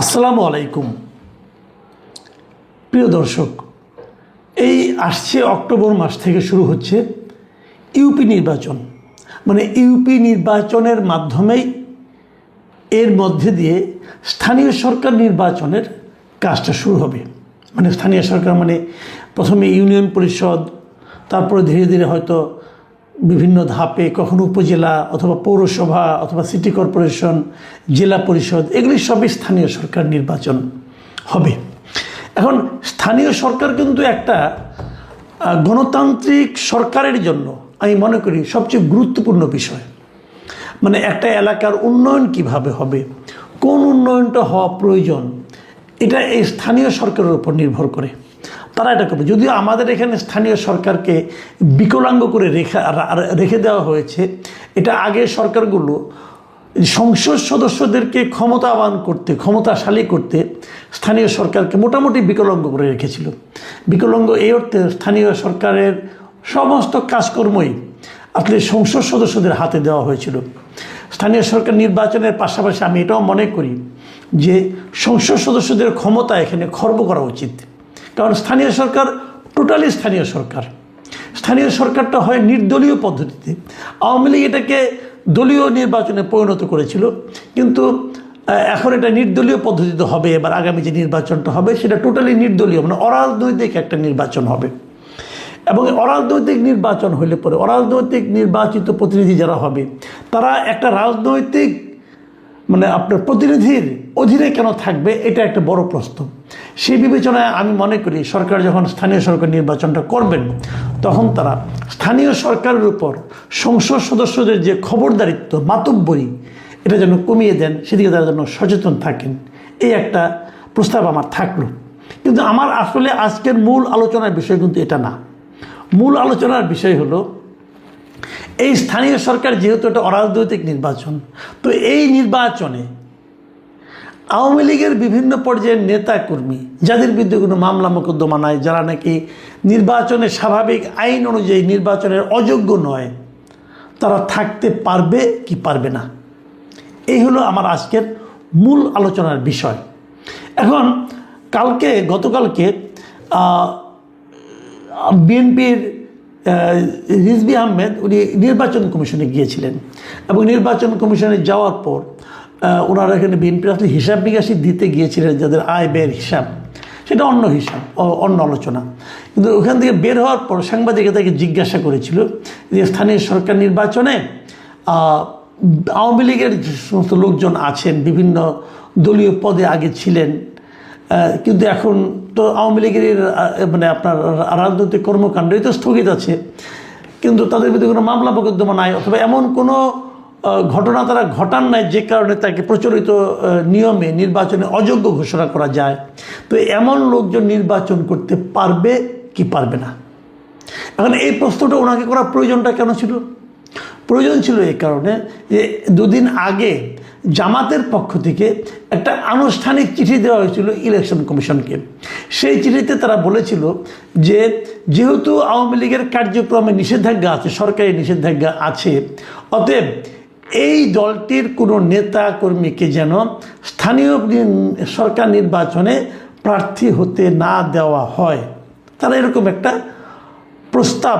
আসসালামু আলাইকুম প্রিয় দর্শক, এই আসছে অক্টোবর মাস থেকে শুরু হচ্ছে ইউপি নির্বাচন। ইউপি নির্বাচনের মাধ্যমেই এর মধ্যে দিয়ে স্থানীয় সরকার নির্বাচনের কাজটা শুরু হবে। স্থানীয় সরকার প্রথমে ইউনিয়ন পরিষদ, তারপরে ধীরে ধীরে হয়তো বিভিন্ন ধাপে কখনো উপজেলা অথবা পৌরসভা অথবা সিটি কর্পোরেশন, জেলা পরিষদ, এগুলি সবই স্থানীয় সরকার নির্বাচন হবে। এখন স্থানীয় সরকার কিন্তু একটা গণতান্ত্রিক সরকারের জন্য আমি মনে করি সবচেয়ে গুরুত্বপূর্ণ বিষয়। একটা এলাকার উন্নয়ন কিভাবে হবে, কোন উন্নয়নটা হওয়া প্রয়োজন, এটা এই স্থানীয় সরকারের উপর নির্ভর করে। তারা এটা করবে। যদিও আমাদের এখানে স্থানীয় সরকারকে বিকলাঙ্গ করে রেখে দেওয়া হয়েছে। এটা আগের সরকারগুলো সংসদ সদস্যদেরকে ক্ষমতাশালী করতে স্থানীয় সরকারকে মোটামুটি বিকলাঙ্গ করে রেখেছিল। বিকলাঙ্গ এই অর্থে স্থানীয় সরকারের সমস্ত কাজকর্মই আসলে সংসদ সদস্যদের হাতে দেওয়া হয়েছিল। স্থানীয় সরকার নির্বাচনের পাশাপাশি আমি এটাও মনে করি যে সংসদ সদস্যদের ক্ষমতা এখানে খর্ব করা উচিত। কারণ স্থানীয় সরকার টোটালি স্থানীয় সরকারটা হয় নির্দলীয় পদ্ধতিতে। আওয়ামী লীগ এটাকে দলীয় নির্বাচনে পরিণত করেছিল, কিন্তু এখন এটা নির্দলীয় পদ্ধতিতে হবে। এবার আগামী যে নির্বাচনটা হবে সেটা টোটালি নির্দলীয়, অরাজনৈতিক একটা নির্বাচন হবে। এবং অরাজনৈতিক নির্বাচন হলে পরে অরাজনৈতিক নির্বাচিত প্রতিনিধি যারা হবে তারা একটা রাজনৈতিক আপনার প্রতিনিধির অধীনে কেন থাকবে, এটা একটা বড় প্রশ্ন। সেই বিবেচনায় আমি মনে করি সরকার যখন স্থানীয় সরকার নির্বাচনটা করবেন তখন তারা স্থানীয় সরকারের উপর সংসদ সদস্যদের যে খবরদারিত্ব, মাতব্বরি, এটা যেন কমিয়ে দেন, সেদিকে তারা যেন সচেতন থাকেন। এই একটা প্রস্তাব আমার থাকলো। কিন্তু আমার আসলে আজকের মূল আলোচনার বিষয় কিন্তু এটা না। মূল আলোচনার বিষয় হলো এই স্থানীয় সরকার যেহেতু একটা অরাজনৈতিক নির্বাচন, তো এই নির্বাচনে আওয়ামী লীগের বিভিন্ন পর্যায়ের নেতাকর্মী যাদের বিরুদ্ধে কোনো মামলা মোকদ্দমা নাই, যারা নাকি নির্বাচনের স্বাভাবিক আইন অনুযায়ী নির্বাচনের অযোগ্য নয়, তারা থাকতে পারবে কি পারবে না, এই হলো আমার আজকের মূল আলোচনার বিষয়। এখন গতকালকে বিএনপির রিজভী আহমেদ উনি নির্বাচন কমিশনে গিয়েছিলেন এবং নির্বাচন কমিশনে যাওয়ার পর ওনারা এখানে বিএনপির আসলে হিসাব নিকাশি দিতে গিয়েছিলেন, যাদের আয় ব্যয়ের হিসাব, সেটা অন্য হিসাব, অন্য আলোচনা। কিন্তু ওখান থেকে বের হওয়ার পর সাংবাদিকরা তাকে জিজ্ঞাসা করেছিল যে স্থানীয় সরকার নির্বাচনে আওয়ামী লীগের যে সমস্ত লোকজন আছেন, বিভিন্ন দলীয় পদে আগে ছিলেন, কিন্তু এখন তো আওয়ামী লীগের আপনার রাজনৈতিক কর্মকাণ্ডই তো স্থগিত আছে, কিন্তু তাদের বিরুদ্ধে কোনো মামলা মোকদ্দমা নাই অথবা এমন কোনো ঘটনা তারা ঘটান নাই যে কারণে তাকে প্রচলিত নিয়মে নির্বাচনে অযোগ্য ঘোষণা করা যায়। তো এমন লোকজন নির্বাচন করতে পারবে কি পারবে না। এখন এই প্রশ্নটা ওনাকে করার প্রয়োজনটা কেন ছিল? প্রয়োজন ছিল এই কারণে যে দুদিন আগে জামাতের পক্ষ থেকে একটা আনুষ্ঠানিক চিঠি দেওয়া হয়েছিল ইলেকশন কমিশনকে। সেই চিঠিতে তারা বলেছিল যে যেহেতু আওয়ামী লীগের কার্যক্রমে নিষেধাজ্ঞা আছে, সরকারি নিষেধাজ্ঞা আছে, অতএব এই দলটির কোনো নেতা কর্মীকে যেন স্থানীয় সরকার নির্বাচনে প্রার্থী হতে না দেওয়া হয়। তারা এরকম একটা প্রস্তাব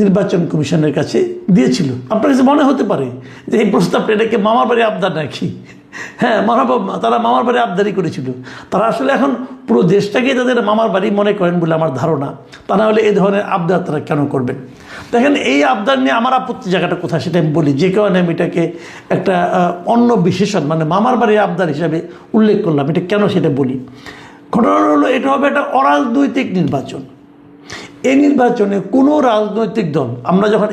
নির্বাচন কমিশনের কাছে দিয়েছিল। আপনার কাছে মনে হতে পারে যে এই প্রস্তাবটা এটাকে মামার বাড়ি আবদার নাকি? হ্যাঁ, তারা মামার বাড়ি আবদারি করেছিল। তারা আসলে এখন পুরো দেশটাকেই তাদের মামার বাড়ি মনে করেন বলে আমার ধারণা। তা না হলে এই ধরনের আবদার তারা কেন করবেন? দেখেন, এই আবদার নিয়ে আমার আপত্তি জায়গাটা কোথায় সেটা আমি বলি। যে কারণে আমি এটাকে একটা অন্য বিশেষণ মামার বাড়ির আবদার হিসাবে উল্লেখ করলাম, এটা কেন সেটা বলি। ঘটনা হলো এটা হবে একটা অরাজনৈতিক নির্বাচন। এই নির্বাচনে কোনো রাজনৈতিক দল, আমরা যখন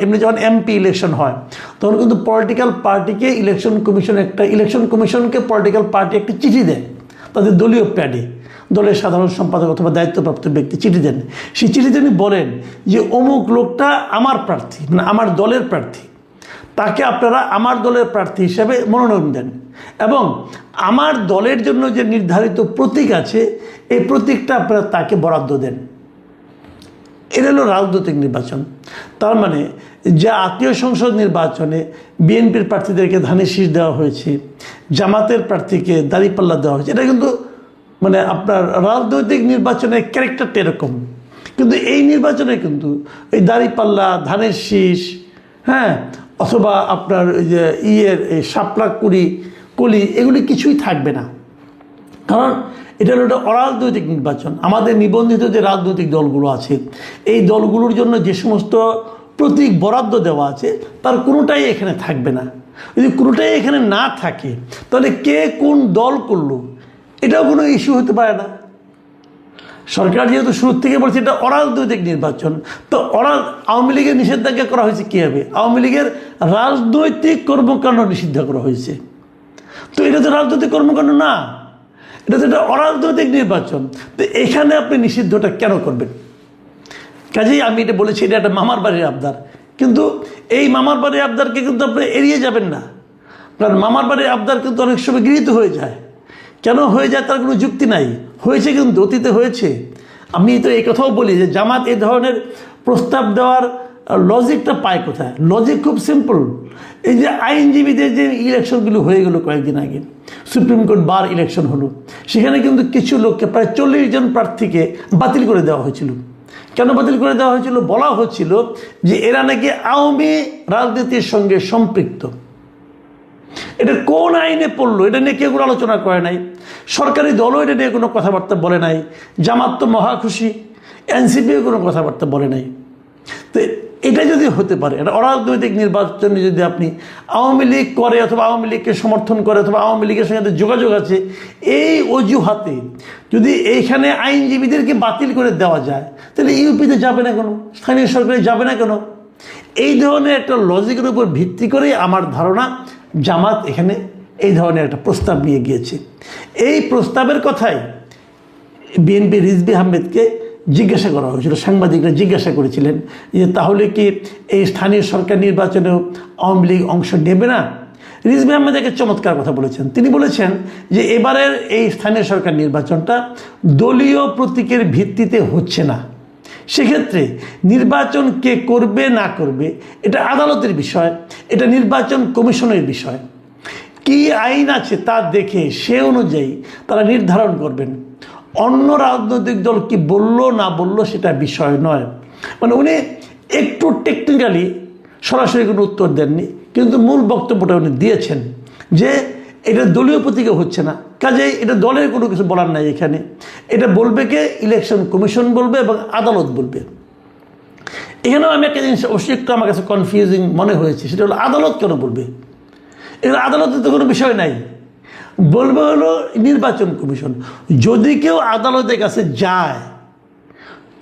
এমপি ইলেকশন হয় তখন কিন্তু পলিটিক্যাল পার্টিকে ইলেকশন কমিশনকে পলিটিক্যাল পার্টি একটা চিঠি দেয় তাদের দলীয় প্যাডে। দলের সাধারণ সম্পাদক অথবা দায়িত্বপ্রাপ্ত ব্যক্তি চিঠি দেন। সেই চিঠিতে উনি বলেন যে অমুক লোকটা আমার প্রার্থী, আমার দলের প্রার্থী, তাকে আপনারা আমার দলের প্রার্থী হিসাবে মনোনয়ন দেন এবং আমার দলের জন্য যে নির্ধারিত প্রতীক আছে এই প্রতীকটা আপনারা তাকে বরাদ্দ দেন। এটা হলো রাজনৈতিক নির্বাচন। তার যে আত্মীয় সংসদ নির্বাচনে বিএনপির প্রার্থীদেরকে ধানের শীষ দেওয়া হয়েছে, জামাতের প্রার্থীকে দাঁড়িপাল্লা দেওয়া হয়েছে, এটা কিন্তু মানে আপনার রাজনৈতিক নির্বাচনের ক্যারেক্টারটা এরকম। কিন্তু এই নির্বাচনে কিন্তু এই দাঁড়িপাল্লা, ধানের শীষ, হ্যাঁ, অথবা আপনার ওই যে এই শাপলা কলি এগুলি কিছুই থাকবে না। কারণ এটা হলো একটা অরাজনৈতিক নির্বাচন। আমাদের নিবন্ধিত যে রাজনৈতিক দলগুলো আছে, এই দলগুলোর জন্য যে সমস্ত প্রতীক বরাদ্দ দেওয়া আছে তার কোনোটাই এখানে থাকবে না। যদি কোনোটাই এখানে না থাকে তাহলে কে কোন দল করলো এটাও কোনো ইস্যু হতে পারে না। সরকার যেহেতু শুরু থেকে বলছে এটা অরাজনৈতিক নির্বাচন, তো আওয়ামী লীগের নিষেধাজ্ঞা করা হয়েছে কীভাবে? আওয়ামী লীগের রাজনৈতিক কর্মকাণ্ড নিষিদ্ধ করা হয়েছে। তো এটা তো রাজনৈতিক কর্মকাণ্ড না, এটা তো একটা অরাজনৈতিক নির্বাচন। তো এখানে আপনি নিষিদ্ধটা কেন করবেন? কাজেই আমি এটা বলেছি এটা একটা মামার বাড়ির আবদার, কিন্তু এই মামার বাড়ির আবদারকে কিন্তু আপনি এড়িয়ে যাবেন না। কারণ মামার বাড়ির আবদার কিন্তু অনেক সময় গৃহীত হয়ে যায়। কেন হয়ে যায় তার কোনো যুক্তি নাই, হয়েছে কিন্তু অতীতে হয়েছে। আমি তো এই কথাও বলি যে জামাত এই ধরনের প্রস্তাব দেওয়ার লজিকটা পায় কোথায়? লজিক খুব সিম্পল। এই যে আইনজীবীদের যে ইলেকশনগুলো হয়ে গেল কয়েকদিন আগে, সুপ্রিম কোর্ট বার ইলেকশন হলো, সেখানে কিন্তু কিছু লোককে প্রায় 40 জন প্রার্থীকে বাতিল করে দেওয়া হয়েছিল। কেন বাতিল করে দেওয়া হয়েছিল? বলা হচ্ছিল যে এরা নাকি আওয়ামী রাজনীতির সঙ্গে সম্পৃক্ত। এটা কোন আইনে পড়লো এটা নিয়ে কেউ কোনো আলোচনা করে নাই। সরকারি দলও এটা নিয়ে কোনো কথাবার্তা বলে নাই। জামাত তো মহা খুশি, এনসিপিও কোনো কথাবার্তা বলে নাই। তো এটা যদি হতে পারে, এটা অরাজনৈতিক নির্বাচনে যদি আপনি আওয়ামী লীগ করে অথবা আওয়ামী লীগকে সমর্থন করে অথবা আওয়ামী লীগের সঙ্গে যোগাযোগ আছে, এই অজুহাতে যদি এইখানে আইনজীবীদেরকে বাতিল করে দেওয়া যায়, তাহলে ইউপিতে যাবে না কেন? স্থানীয় সরকারে যাবে না কেন? এই ধরনের একটা লজিকের উপর ভিত্তি করেই আমার ধারণা জামাত এখানে এই ধরনের একটা প্রস্তাব নিয়ে গিয়েছে। এই প্রস্তাবের কথাই বিএনপি রিজভী আহমেদকে জিজ্ঞাসা করা হয়েছিল, সাংবাদিকরা জিজ্ঞাসা করেছিলেন যে তাহলে কি এই স্থানীয় সরকার নির্বাচনেও আওয়ামী লীগ অংশ নেবে না? রিজভী আহমেদ একটা চমৎকার কথা বলেছেন। তিনি বলেছেন যে এবারের এই স্থানীয় সরকার নির্বাচনটা দলীয় প্রতীকের ভিত্তিতে হচ্ছে না। সেক্ষেত্রে নির্বাচন কে করবে না করবে এটা আদালতের বিষয়, এটা নির্বাচন কমিশনের বিষয়। কি আইন আছে তা দেখে সে অনুযায়ী তারা নির্ধারণ করবেন। অন্য রাজনৈতিক দল কি বললো না বললো সেটা বিষয় নয়। মানে উনি একটু টেকনিক্যালি সরাসরি কোনো উত্তর দেননি, কিন্তু মূল বক্তব্যটা উনি দিয়েছেন যে এটা দলীয় প্রতীকে হচ্ছে না, কাজেই এটা দলের কোনো কিছু বলার নাই এখানে। এটা বলবে কে? ইলেকশন কমিশন বলবে এবং আদালত বলবে। এখানেও আমি একটা জিনিস অবশ্যই একটু আমার কাছে কনফিউজিং মনে হয়েছে, সেটা হলো আদালত কেন বলবে? এখানে আদালতের তো কোনো বিষয় নাই, বলবে হলো নির্বাচন কমিশন। যদি কেউ আদালতের কাছে যায়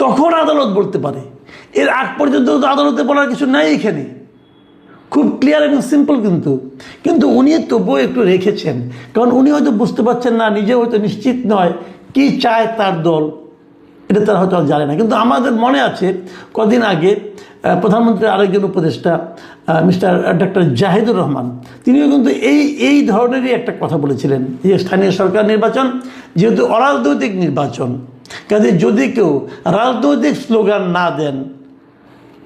তখন আদালত বলতে পারে, এর আগ পর্যন্ত তো আদালতে বলার কিছু নাই এখানে। খুব ক্লিয়ার এবং সিম্পল। কিন্তু উনি তবুও একটু রেখেছেন, কারণ উনি হয়তো বুঝতে পারছেন না, নিজে হয়তো নিশ্চিত নয় কি চায় তার দল, এটা তারা হয়তো জানে না। কিন্তু আমাদের মনে আছে কদিন আগে প্রধানমন্ত্রীর আরেকজন উপদেষ্টা মিস্টার ডক্টর জাহিদুর রহমান, তিনিও কিন্তু এই ধরনেরই একটা কথা বলেছিলেন যে স্থানীয় সরকার নির্বাচন যেহেতু অরাজনৈতিক নির্বাচন, কাজে যদি কেউ রাজনৈতিক স্লোগান না দেন,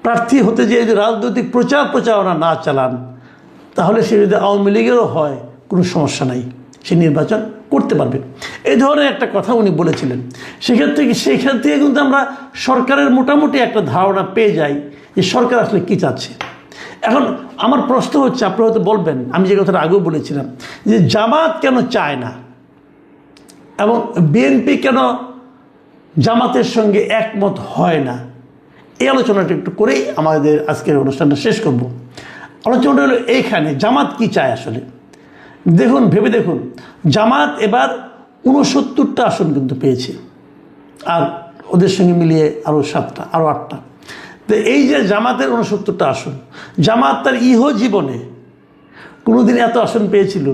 প্রার্থী হতে যেয়ে যদি রাজনৈতিক প্রচারণা না চালান, তাহলে সে যদি আওয়ামী লীগেরও হয় কোনো সমস্যা নাই, সে নির্বাচন করতে পারবে। এই ধরনের একটা কথা উনি বলেছিলেন। সেখান থেকে কিন্তু আমরা সরকারের মোটামুটি একটা ধারণা পেয়ে যাই যে সরকার আসলে কী চাচ্ছে। এখন আমার প্রশ্ন হচ্ছে, আপনারা হয়তো বলবেন, আমি যে কথাটা আগেও বলেছিলাম যে জামাত কেন চায় না এবং বিএনপি কেন জামাতের সঙ্গে একমত হয় না, এই আলোচনাটা একটু করেই আমাদের আজকের অনুষ্ঠানটা শেষ করব। আলোচনাটা হলো এইখানে জামাত কি চায় আসলে। ভেবে দেখুন, জামাত এবার 69টা আসন কিন্তু পেয়েছে, আর ওদের সঙ্গে মিলিয়ে আরও 7টা, আরও 8টা। তো এই যে জামাতের 69টা আসন, জামাত তার জীবনে কোনোদিন এত আসন পেয়েছিল?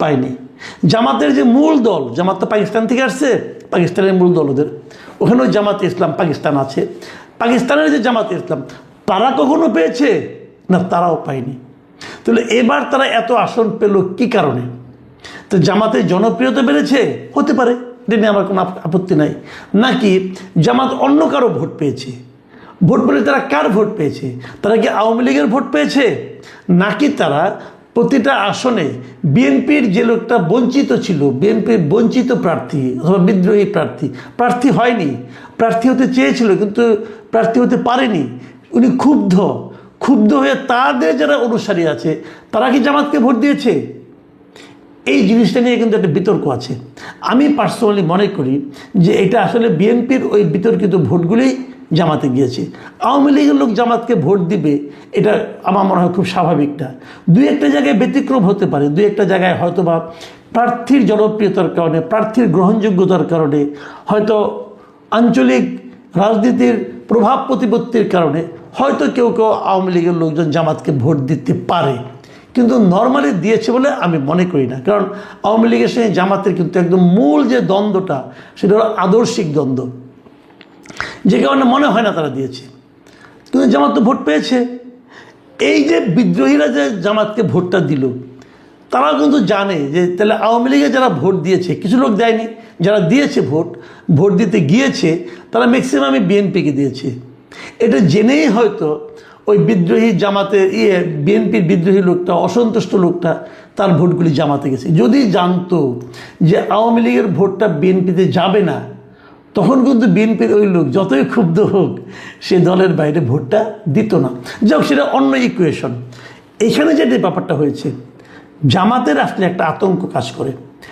পায়নি। জামাতের যে মূল দল, জামাত তো পাকিস্তান থেকে আসছে, পাকিস্তানের মূল দল ওদের, ওখানেও জামাতে ইসলাম পাকিস্তান আছে। পাকিস্তানের যে জামাতে ইসলাম, তারা কখনো পেয়েছে না? তারাও পায়নি। তাহলে এবার তারা এত আসন পেল কি কারণে? তো জামাতের জনপ্রিয়তা বেড়েছে, হতে পারে, এটা নিয়ে আমার কোনো আপত্তি নাই। নাকি জামাত অন্য কারো ভোট পেয়েছে, ভোট বলে তারা কার ভোট পেয়েছে? তারা কি আওয়ামী লীগের ভোট পেয়েছে, নাকি তারা প্রতিটা আসনে বিএনপির যে লোকটা বঞ্চিত ছিল, বিএনপির বঞ্চিত প্রার্থী অথবা বিদ্রোহী প্রার্থী হয়নি, প্রার্থী হতে চেয়েছিল কিন্তু প্রার্থী হতে পারেনি, উনি ক্ষুব্ধ হয়ে তাদের যারা অনুসারী আছে তারা কি জামাতকে ভোট দিয়েছে? এই জিনিসটা নিয়ে কিন্তু একটা বিতর্ক আছে। আমি পার্সোনালি মনে করি যে এটা আসলে বিএনপির ওই বিতর্কিত ভোটগুলোই জামাতে গিয়েছে। আওয়ামী লীগের লোক জামাতকে ভোট দিবে এটা আমার মনে হয় খুব স্বাভাবিক না। দুই একটা জায়গায় ব্যতিক্রম হতে পারে, দুই একটা জায়গায় হয়তো বা প্রার্থীর জনপ্রিয়তার কারণে, প্রার্থীর গ্রহণযোগ্যতার কারণে, হয়তো আঞ্চলিক রাজনীতির প্রভাব প্রতিপত্তির কারণে হয়তো কেউ আওয়ামী লীগের লোকজন জামাতকে ভোট দিতে পারে, কিন্তু নর্মালি দিয়েছে বলে আমি মনে করি না। কারণ আওয়ামী লীগের সঙ্গে জামাতের কিন্তু একদম মূল যে দ্বন্দ্বটা সেটা হলো আদর্শিক দ্বন্দ্ব, যে কারণে মনে হয় না তারা দিয়েছে। কিন্তু জামাত তো ভোট পেয়েছে। এই যে বিদ্রোহীরা যে জামাতকে ভোটটা দিল, তারা কিন্তু জানে যে তাহলে আওয়ামী লীগে যারা ভোট দিয়েছে, কিছু লোক দেয়নি, যারা দিয়েছে ভোট দিতে গিয়েছে তারা ম্যাক্সিমামই বিএনপিকে দিয়েছে। এটা জেনেই হয়তো ওই বিদ্রোহী জামাতের বিএনপির বিদ্রোহী লোকটা, অসন্তুষ্ট লোকটা, তার ভোটগুলি জামাতে গেছে। যদি জানতো যে আওয়ামী লীগের ভোটটা বিএনপিতে যাবে না, তখন কিন্তু বিএনপির ওই লোক যতই ক্ষুব্ধ হোক সে দলের বাইরে ভোটটা দিত না। যাক, সেটা অন্য ইকুয়েশন। এখানে যে ব্যাপারটা হয়েছে, জামাতের আসলে একটা আতঙ্ক কাজ করে,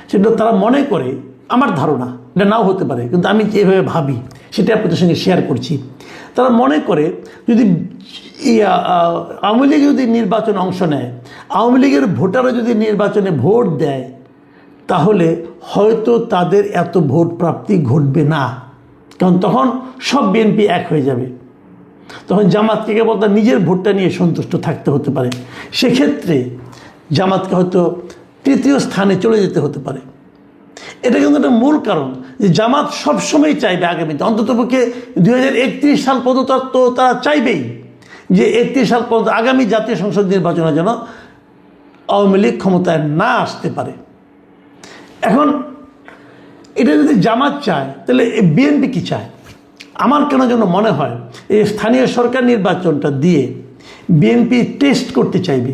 সেটা তারা মনে করে, আমার ধারণা এটা নাও হতে পারে কিন্তু আমি যেভাবে ভাবি সেটা আপনাদের সঙ্গে শেয়ার করছি। তারা মনে করে যদি আওয়ামী লীগ যদি নির্বাচনে অংশ নেয়, আওয়ামী লীগের ভোটাররা যদি নির্বাচনে ভোট দেয়, তাহলে হয়তো তাদের এত ভোট প্রাপ্তি ঘটবে না, কারণ তখন সব বিএনপি এক হয়ে যাবে। তখন জামাতকে কেবল তার নিজের ভোটটা নিয়ে সন্তুষ্ট থাকতে হতে পারে। সেক্ষেত্রে জামাতকে হয়তো তৃতীয় স্থানে চলে যেতে হতে পারে। এটা কিন্তু একটা মূল কারণ যে জামাত সবসময় চাইবে আগামীতে, অন্ততপক্ষে 2031 সাল পর্যন্ত তো তারা চাইবেই যে 31 সাল পর্যন্ত আগামী জাতীয় সংসদ নির্বাচনে যেন আওয়ামী লীগ ক্ষমতায় না আসতে পারে। এখন এটা যদি জামাত চায় তাহলে বিএনপি কি চায়? আমার কেন যেন মনে হয় এই স্থানীয় সরকার নির্বাচনটা দিয়ে বিএনপি টেস্ট করতে চাইবে